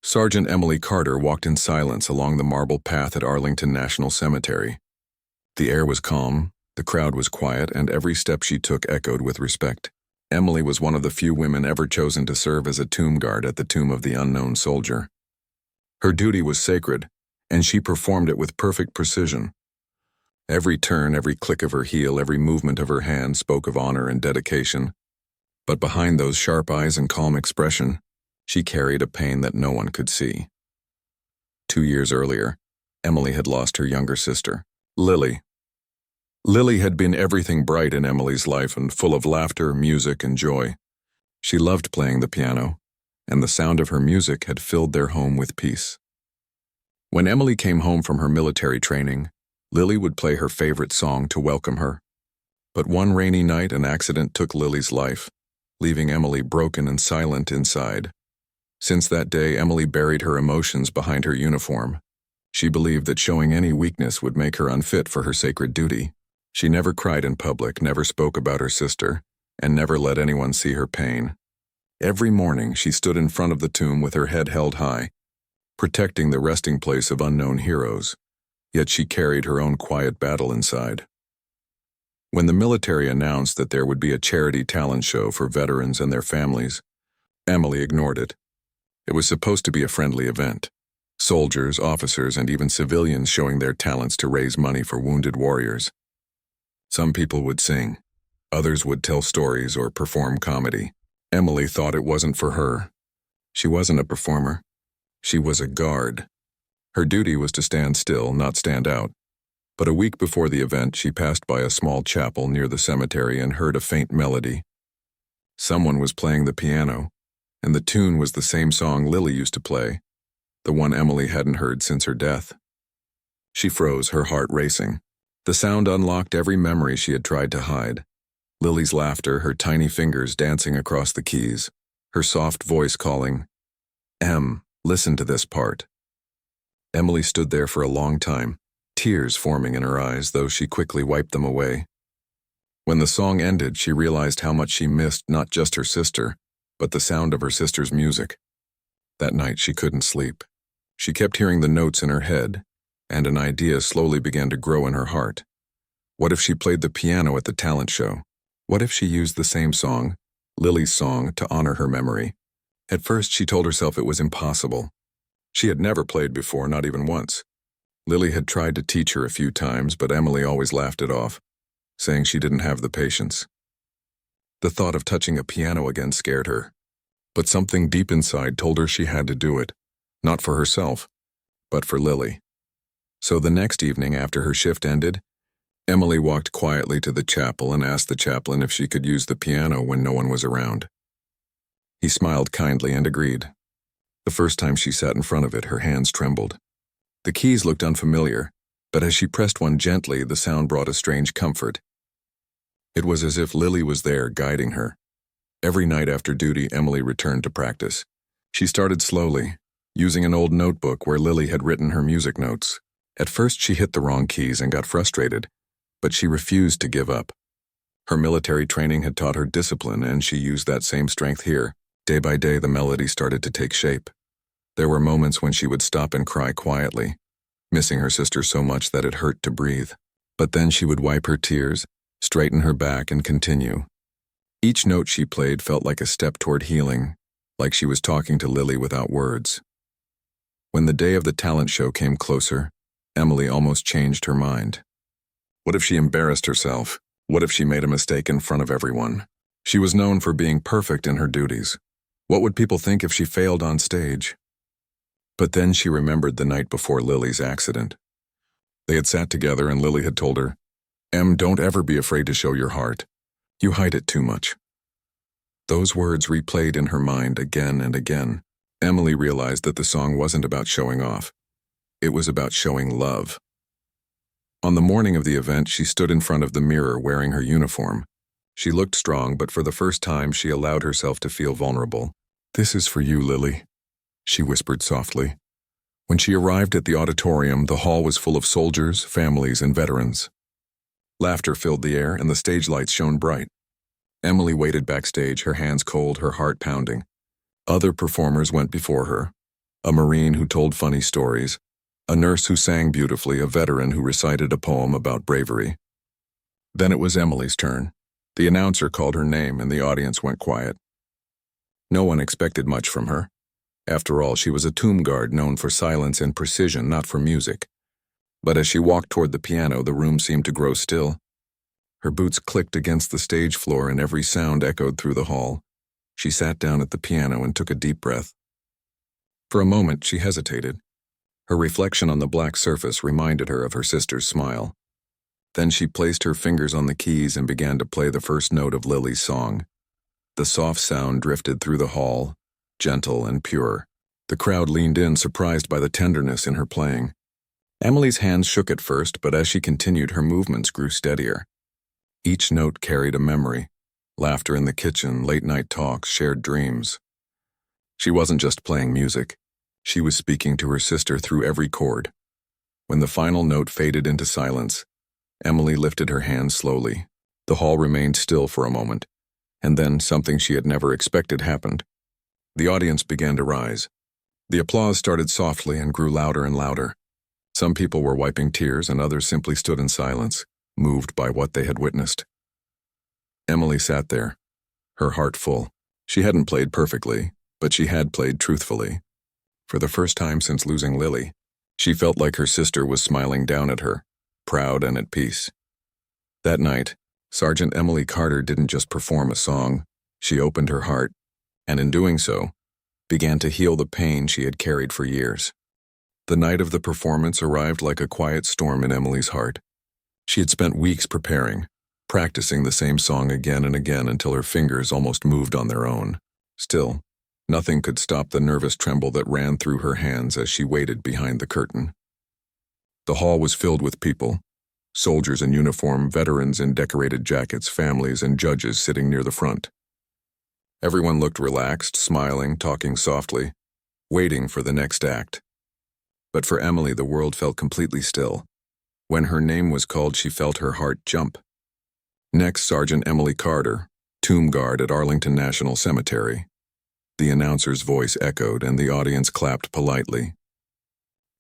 Sergeant Emily Carter walked in silence along the marble path at Arlington National Cemetery. The air was calm, the crowd was quiet, and every step she took echoed with respect. Emily was one of the few women ever chosen to serve as a tomb guard at the tomb of the unknown soldier. Her duty was sacred, and she performed it with perfect precision. Every turn, every click of her heel, every movement of her hand spoke of honor and dedication. But behind those sharp eyes and calm expression, she carried a pain that no one could see. 2 years earlier, Emily had lost her younger sister, Lily. Lily had been everything bright in Emily's life and full of laughter, music, and joy. She loved playing the piano, and the sound of her music had filled their home with peace. When Emily came home from her military training, Lily would play her favorite song to welcome her. But one rainy night, an accident took Lily's life, leaving Emily broken and silent inside. Since that day, Emily buried her emotions behind her uniform. She believed that showing any weakness would make her unfit for her sacred duty. She never cried in public, never spoke about her sister, and never let anyone see her pain. Every morning, she stood in front of the tomb with her head held high, protecting the resting place of unknown heroes, yet she carried her own quiet battle inside. When the military announced that there would be a charity talent show for veterans and their families, Emily ignored it. It was supposed to be a friendly event. Soldiers, officers, and even civilians showing their talents to raise money for wounded warriors. Some people would sing. Others would tell stories or perform comedy. Emily thought it wasn't for her. She wasn't a performer. She was a guard. Her duty was to stand still, not stand out. But a week before the event, she passed by a small chapel near the cemetery and heard a faint melody. Someone was playing the piano, and the tune was the same song Lily used to play, the one Emily hadn't heard since her death. She froze, her heart racing. The sound unlocked every memory she had tried to hide. Lily's laughter, her tiny fingers dancing across the keys, her soft voice calling, "Em, listen to this part." Emily stood there for a long time, tears forming in her eyes, though she quickly wiped them away. When the song ended, she realized how much she missed not just her sister, but the sound of her sister's music. That night she couldn't sleep. She kept hearing the notes in her head, and an idea slowly began to grow in her heart. What if she played the piano at the talent show? What if she used the same song, Lily's song, to honor her memory? At first she told herself it was impossible. She had never played before, not even once. Lily had tried to teach her a few times, but Emily always laughed it off, saying she didn't have the patience. The thought of touching a piano again scared her, but something deep inside told her she had to do it, not for herself, but for Lily. So the next evening after her shift ended, Emily walked quietly to the chapel and asked the chaplain if she could use the piano when no one was around. He smiled kindly and agreed. The first time she sat in front of it, her hands trembled. The keys looked unfamiliar, but as she pressed one gently, the sound brought a strange comfort. It was as if Lily was there, guiding her. Every night after duty, Emily returned to practice. She started slowly, using an old notebook where Lily had written her music notes. At first, she hit the wrong keys and got frustrated, but she refused to give up. Her military training had taught her discipline, and she used that same strength here. Day by day, the melody started to take shape. There were moments when she would stop and cry quietly, missing her sister so much that it hurt to breathe. But then she would wipe her tears, straighten her back, and continue. Each note she played felt like a step toward healing, like she was talking to Lily without words. When the day of the talent show came closer, Emily almost changed her mind. What if she embarrassed herself? What if she made a mistake in front of everyone? She was known for being perfect in her duties. What would people think if she failed on stage? But then she remembered the night before Lily's accident. They had sat together and Lily had told her, "Em, don't ever be afraid to show your heart. You hide it too much." Those words replayed in her mind again and again. Emily realized that the song wasn't about showing off. It was about showing love. On the morning of the event, she stood in front of the mirror wearing her uniform. She looked strong, but for the first time, she allowed herself to feel vulnerable. "This is for you, Lily," she whispered softly. When she arrived at the auditorium, the hall was full of soldiers, families, and veterans. Laughter filled the air, and the stage lights shone bright. Emily waited backstage, her hands cold, her heart pounding. Other performers went before her. a Marine who told funny stories, a nurse who sang beautifully, a veteran who recited a poem about bravery. Then it was Emily's turn. The announcer called her name and the audience went quiet. No one expected much from her. After all, she was a tomb guard known for silence and precision, not for music. But as she walked toward the piano, the room seemed to grow still. Her boots clicked against the stage floor and every sound echoed through the hall. She sat down at the piano and took a deep breath. For a moment, she hesitated. Her reflection on the black surface reminded her of her sister's smile. Then she placed her fingers on the keys and began to play the first note of Lily's song. The soft sound drifted through the hall, gentle and pure. The crowd leaned in, surprised by the tenderness in her playing. Emily's hands shook at first, but as she continued, her movements grew steadier. Each note carried a memory. Laughter in the kitchen, late-night talks, shared dreams. She wasn't just playing music. She was speaking to her sister through every chord. When the final note faded into silence, Emily lifted her hands slowly. The hall remained still for a moment, and then something she had never expected happened. The audience began to rise. The applause started softly and grew louder and louder. Some people were wiping tears and others simply stood in silence, moved by what they had witnessed. Emily sat there, her heart full. She hadn't played perfectly, but she had played truthfully. For the first time since losing Lily, she felt like her sister was smiling down at her, proud and at peace. That night, Sergeant Emily Carter didn't just perform a song, she opened her heart, and in doing so, began to heal the pain she had carried for years. The night of the performance arrived like a quiet storm in Emily's heart. She had spent weeks preparing, practicing the same song again and again until her fingers almost moved on their own. Still, nothing could stop the nervous tremble that ran through her hands as she waited behind the curtain. The hall was filled with people, soldiers in uniform, veterans in decorated jackets, families and judges sitting near the front. Everyone looked relaxed, smiling, talking softly, waiting for the next act. But for Emily, the world felt completely still. When her name was called, she felt her heart jump. Next, Sergeant Emily Carter, tomb guard at Arlington National Cemetery. The announcer's voice echoed and the audience clapped politely.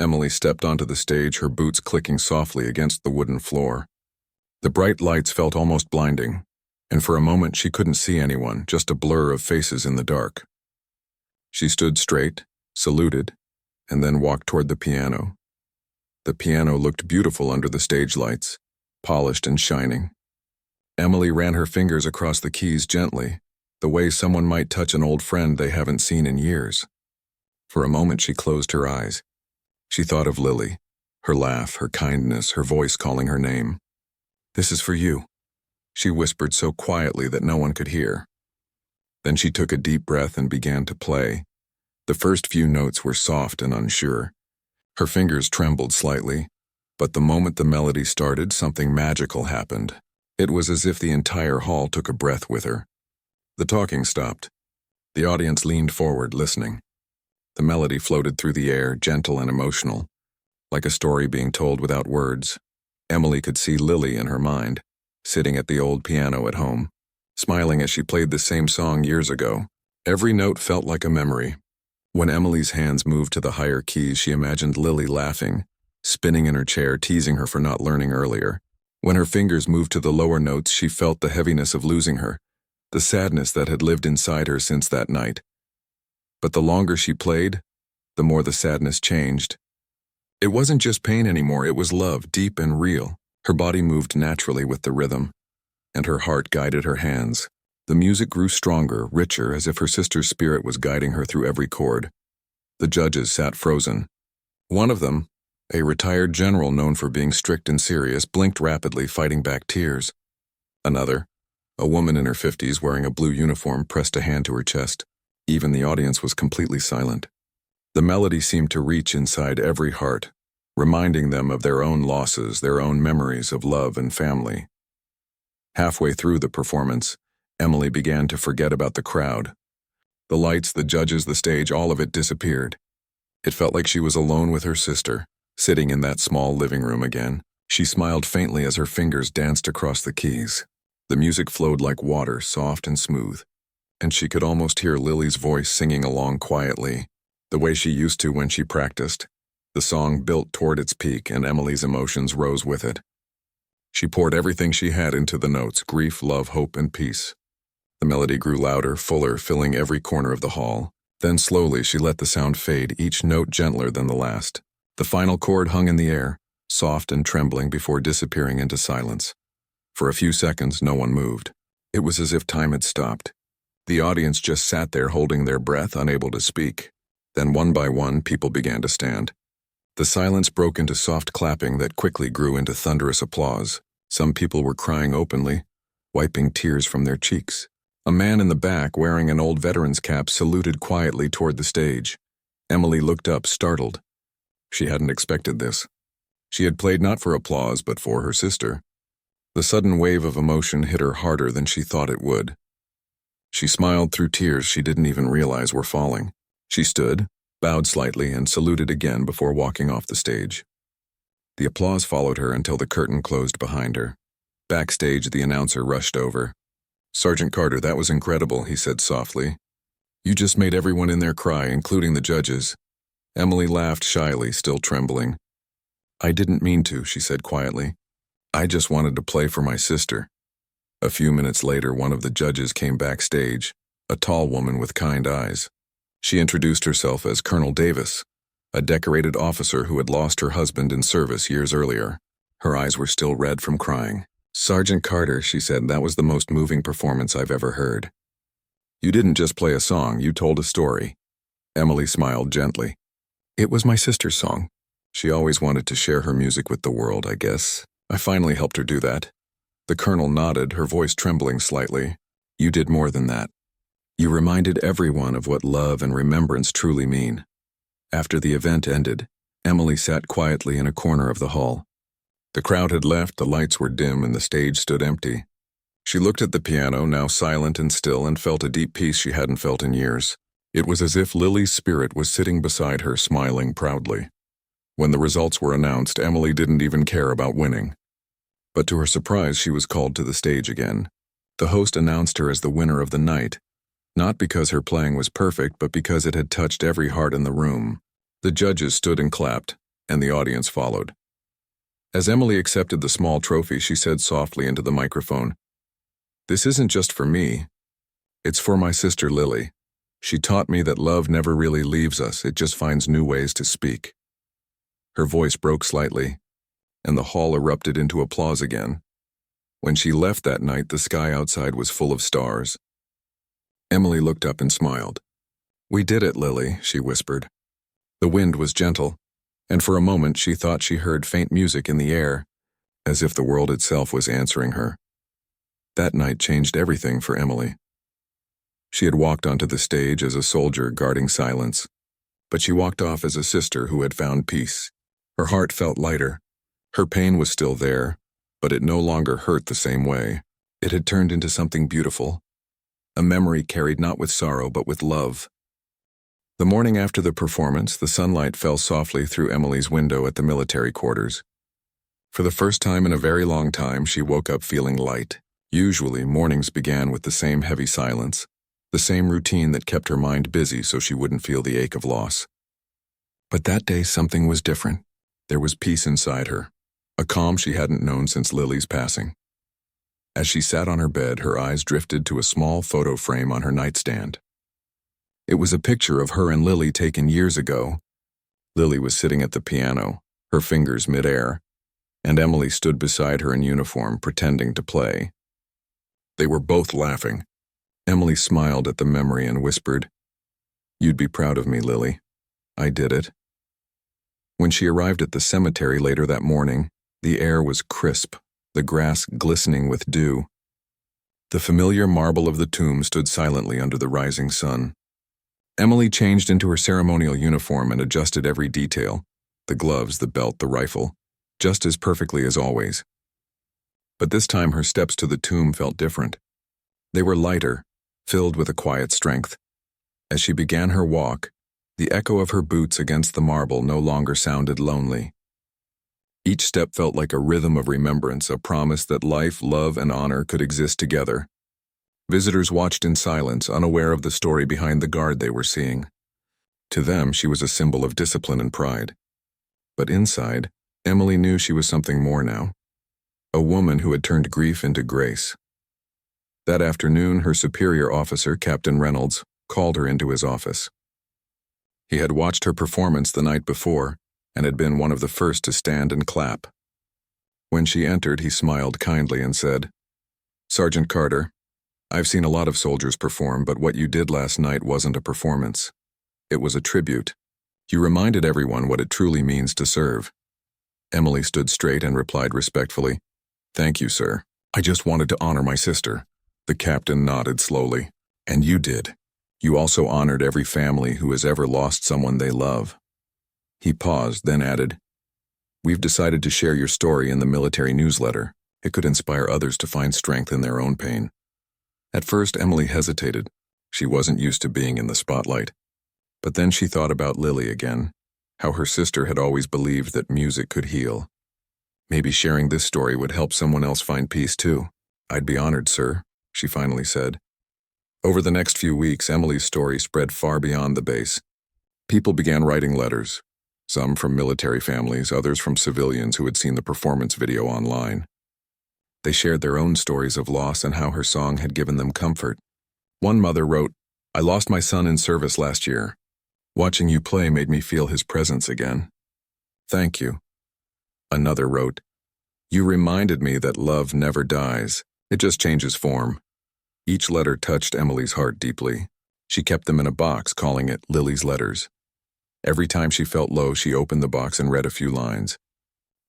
Emily stepped onto the stage, her boots clicking softly against the wooden floor. The bright lights felt almost blinding, and for a moment she couldn't see anyone, just a blur of faces in the dark. She stood straight, saluted, and then walked toward the piano. The piano looked beautiful under the stage lights, polished and shining. Emily ran her fingers across the keys gently, the way someone might touch an old friend they haven't seen in years. For a moment she closed her eyes. She thought of Lily, her laugh, her kindness, her voice calling her name. "This is for you," she whispered so quietly that no one could hear. Then she took a deep breath and began to play. The first few notes were soft and unsure. Her fingers trembled slightly, but the moment the melody started, something magical happened. It was as if the entire hall took a breath with her. The talking stopped. The audience leaned forward, listening. The melody floated through the air, gentle and emotional, like a story being told without words. Emily could see Lily in her mind, sitting at the old piano at home, smiling as she played the same song years ago. Every note felt like a memory. When Emily's hands moved to the higher keys, she imagined Lily laughing, spinning in her chair, teasing her for not learning earlier. When her fingers moved to the lower notes, she felt the heaviness of losing her, the sadness that had lived inside her since that night. But the longer she played, the more the sadness changed. It wasn't just pain anymore, it was love, deep and real. Her body moved naturally with the rhythm, and her heart guided her hands. The music grew stronger, richer, as if her sister's spirit was guiding her through every chord. The judges sat frozen. One of them, a retired general known for being strict and serious, blinked rapidly, fighting back tears. Another, a woman in her 50s wearing a blue uniform, pressed a hand to her chest. Even the audience was completely silent. The melody seemed to reach inside every heart, reminding them of their own losses, their own memories of love and family. Halfway through the performance, Emily began to forget about the crowd. The lights, the judges, the stage, all of it disappeared. It felt like she was alone with her sister, sitting in that small living room again. She smiled faintly as her fingers danced across the keys. The music flowed like water, soft and smooth, and she could almost hear Lily's voice singing along quietly. the way she used to when she practiced. The song built toward its peak, and Emily's emotions rose with it. She poured everything she had into the notes: grief, love, hope, and peace. The melody grew louder, fuller, filling every corner of the hall. Then slowly she let the sound fade, each note gentler than the last. The final chord hung in the air, soft and trembling, before disappearing into silence. For a few seconds, no one moved. It was as if time had stopped. The audience just sat there holding their breath, unable to speak. Then one by one, people began to stand. The silence broke into soft clapping that quickly grew into thunderous applause. Some people were crying openly, wiping tears from their cheeks. A man in the back, wearing an old veteran's cap, saluted quietly toward the stage. Emily looked up, startled. She hadn't expected this. She had played not for applause, but for her sister. The sudden wave of emotion hit her harder than she thought it would. She smiled through tears she didn't even realize were falling. She stood, bowed slightly, and saluted again before walking off the stage. The applause followed her until the curtain closed behind her. Backstage, the announcer rushed over. "Sergeant Carter, that was incredible," he said softly. "You just made everyone in there cry, including the judges." Emily laughed shyly, still trembling. "I didn't mean to," she said quietly. "I just wanted to play for my sister." A few minutes later, one of the judges came backstage, a tall woman with kind eyes. She introduced herself as Colonel Davis, a decorated officer who had lost her husband in service years earlier. Her eyes were still red from crying. "Sergeant Carter," she said, "that was the most moving performance I've ever heard. You didn't just play a song, you told a story." Emily smiled gently. "It was my sister's song. She always wanted to share her music with the world, I guess. I finally helped her do that." The colonel nodded, her voice trembling slightly. "You did more than that. You reminded everyone of what love and remembrance truly mean." After the event ended, Emily sat quietly in a corner of the hall. The crowd had left, the lights were dim, and the stage stood empty. She looked at the piano, now silent and still, and felt a deep peace she hadn't felt in years. It was as if Lily's spirit was sitting beside her, smiling proudly. When the results were announced, Emily didn't even care about winning. But to her surprise, she was called to the stage again. The host announced her as the winner of the night, not because her playing was perfect, but because it had touched every heart in the room. The judges stood and clapped, and the audience followed. As Emily accepted the small trophy, she said softly into the microphone, "This isn't just for me. It's for my sister Lily. She taught me that love never really leaves us, it just finds new ways to speak." Her voice broke slightly, and the hall erupted into applause again. When she left that night, the sky outside was full of stars. Emily looked up and smiled. "We did it, Lily," she whispered. The wind was gentle, and for a moment she thought she heard faint music in the air, as if the world itself was answering her. That night changed everything for Emily. She had walked onto the stage as a soldier guarding silence, but she walked off as a sister who had found peace. Her heart felt lighter. Her pain was still there, but it no longer hurt the same way. It had turned into something beautiful, a memory carried not with sorrow but with love. The morning after the performance, the sunlight fell softly through Emily's window at the military quarters. For the first time in a very long time, she woke up feeling light. Usually, mornings began with the same heavy silence, the same routine that kept her mind busy so she wouldn't feel the ache of loss. But that day, something was different. There was peace inside her, a calm she hadn't known since Lily's passing. As she sat on her bed, her eyes drifted to a small photo frame on her nightstand. It was a picture of her and Lily taken years ago. Lily was sitting at the piano, her fingers midair, and Emily stood beside her in uniform, pretending to play. They were both laughing. Emily smiled at the memory and whispered, "You'd be proud of me, Lily. I did it." When she arrived at the cemetery later that morning, the air was crisp, the grass glistening with dew. The familiar marble of the tomb stood silently under the rising sun. Emily changed into her ceremonial uniform and adjusted every detail, the gloves, the belt, the rifle, just as perfectly as always. But this time her steps to the tomb felt different. They were lighter, filled with a quiet strength. As she began her walk, the echo of her boots against the marble no longer sounded lonely. Each step felt like a rhythm of remembrance, a promise that life, love, and honor could exist together. Visitors watched in silence, unaware of the story behind the guard they were seeing. To them, she was a symbol of discipline and pride. But inside, Emily knew she was something more now. A woman who had turned grief into grace. That afternoon, her superior officer, Captain Reynolds, called her into his office. He had watched her performance the night before and had been one of the first to stand and clap. When she entered, he smiled kindly and said, "Sergeant Carter, I've seen a lot of soldiers perform, but what you did last night wasn't a performance. It was a tribute. You reminded everyone what it truly means to serve." Emily stood straight and replied respectfully, "Thank you, sir. I just wanted to honor my sister." The captain nodded slowly. "And you did. You also honored every family who has ever lost someone they love." He paused, then added, "We've decided to share your story in the military newsletter. It could inspire others to find strength in their own pain." At first, Emily hesitated. She wasn't used to being in the spotlight. But then she thought about Lily again, how her sister had always believed that music could heal. Maybe sharing this story would help someone else find peace too. "I'd be honored, sir," she finally said. Over the next few weeks, Emily's story spread far beyond the base. People began writing letters, some from military families, others from civilians who had seen the performance video online. They shared their own stories of loss and how her song had given them comfort. One mother wrote, "I lost my son in service last year. Watching you play made me feel his presence again. Thank you." Another wrote, "You reminded me that love never dies. It just changes form." Each letter touched Emily's heart deeply. She kept them in a box, calling it Lily's Letters. Every time she felt low, she opened the box and read a few lines.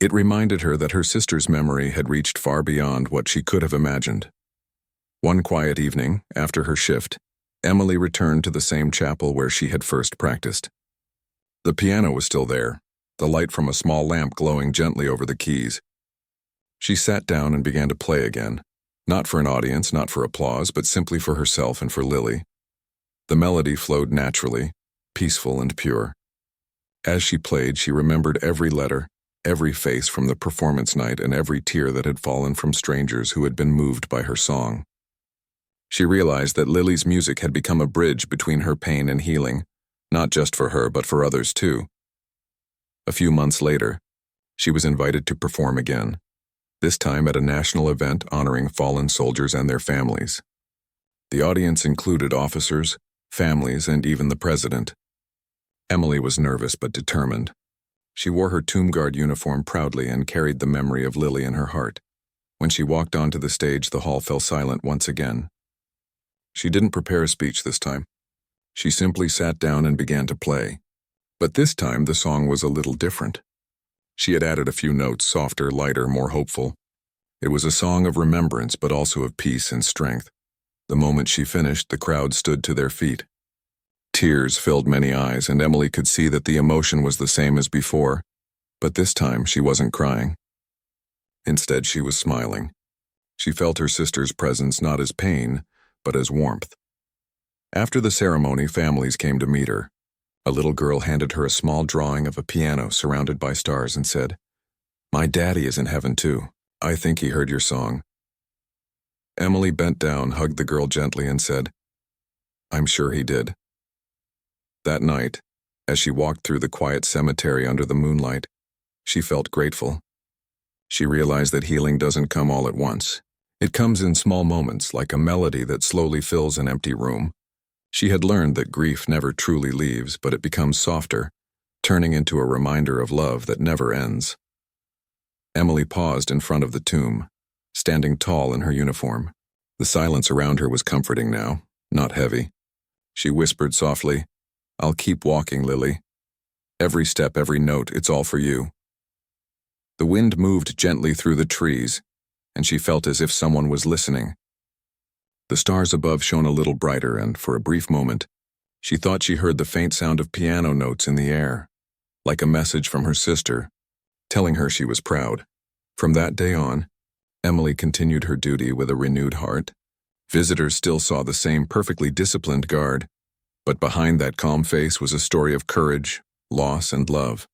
It reminded her that her sister's memory had reached far beyond what she could have imagined. One quiet evening, after her shift, Emily returned to the same chapel where she had first practiced. The piano was still there, the light from a small lamp glowing gently over the keys. She sat down and began to play again, not for an audience, not for applause, but simply for herself and for Lily. The melody flowed naturally, peaceful and pure. As she played, she remembered every letter, every face from the performance night, and every tear that had fallen from strangers who had been moved by her song. She realized that Lily's music had become a bridge between her pain and healing, not just for her, but for others too. A few months later, she was invited to perform again, this time at a national event honoring fallen soldiers and their families. The audience included officers, families, and even the president. Emily was nervous but determined. She wore her Tomb Guard uniform proudly and carried the memory of Lily in her heart. When she walked onto the stage, the hall fell silent once again. She didn't prepare a speech this time. She simply sat down and began to play. But this time, the song was a little different. She had added a few notes, softer, lighter, more hopeful. It was a song of remembrance, but also of peace and strength. The moment she finished, the crowd stood to their feet. Tears filled many eyes, and Emily could see that the emotion was the same as before, but this time she wasn't crying. Instead, she was smiling. She felt her sister's presence not as pain, but as warmth. After the ceremony, families came to meet her. A little girl handed her a small drawing of a piano surrounded by stars and said, "My daddy is in heaven too. I think he heard your song." Emily bent down, hugged the girl gently, and said, "I'm sure he did." That night, as she walked through the quiet cemetery under the moonlight, she felt grateful. She realized that healing doesn't come all at once. It comes in small moments, like a melody that slowly fills an empty room. She had learned that grief never truly leaves, but it becomes softer, turning into a reminder of love that never ends. Emily paused in front of the tomb, standing tall in her uniform. The silence around her was comforting now, not heavy. She whispered softly, "I'll keep walking, Lily. Every step, every note, it's all for you." The wind moved gently through the trees, and she felt as if someone was listening. The stars above shone a little brighter, and for a brief moment, she thought she heard the faint sound of piano notes in the air, like a message from her sister, telling her she was proud. From that day on, Emily continued her duty with a renewed heart. Visitors still saw the same perfectly disciplined guard, but behind that calm face was a story of courage, loss, and love.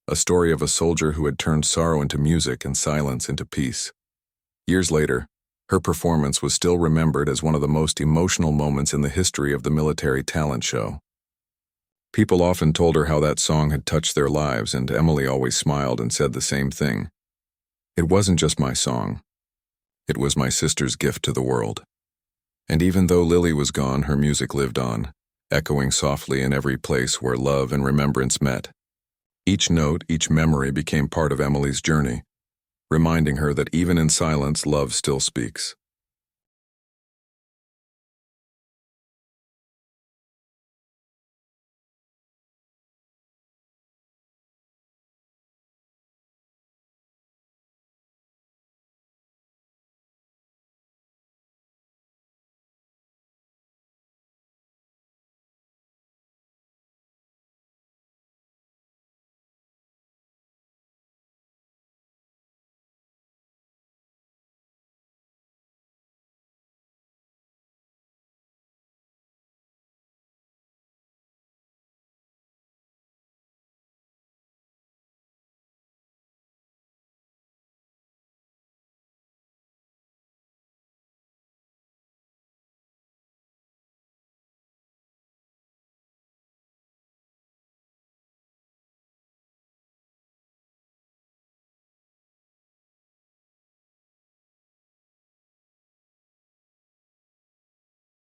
A story of a soldier who had turned sorrow into music and silence into peace. Years later, her performance was still remembered as one of the most emotional moments in the history of the military talent show. People often told her how that song had touched their lives, and Emily always smiled and said the same thing. It wasn't just my song. It was my sister's gift to the world. And even though Lily was gone, her music lived on, echoing softly in every place where love and remembrance met. Each note, each memory became part of Emily's journey, reminding her that even in silence, love still speaks.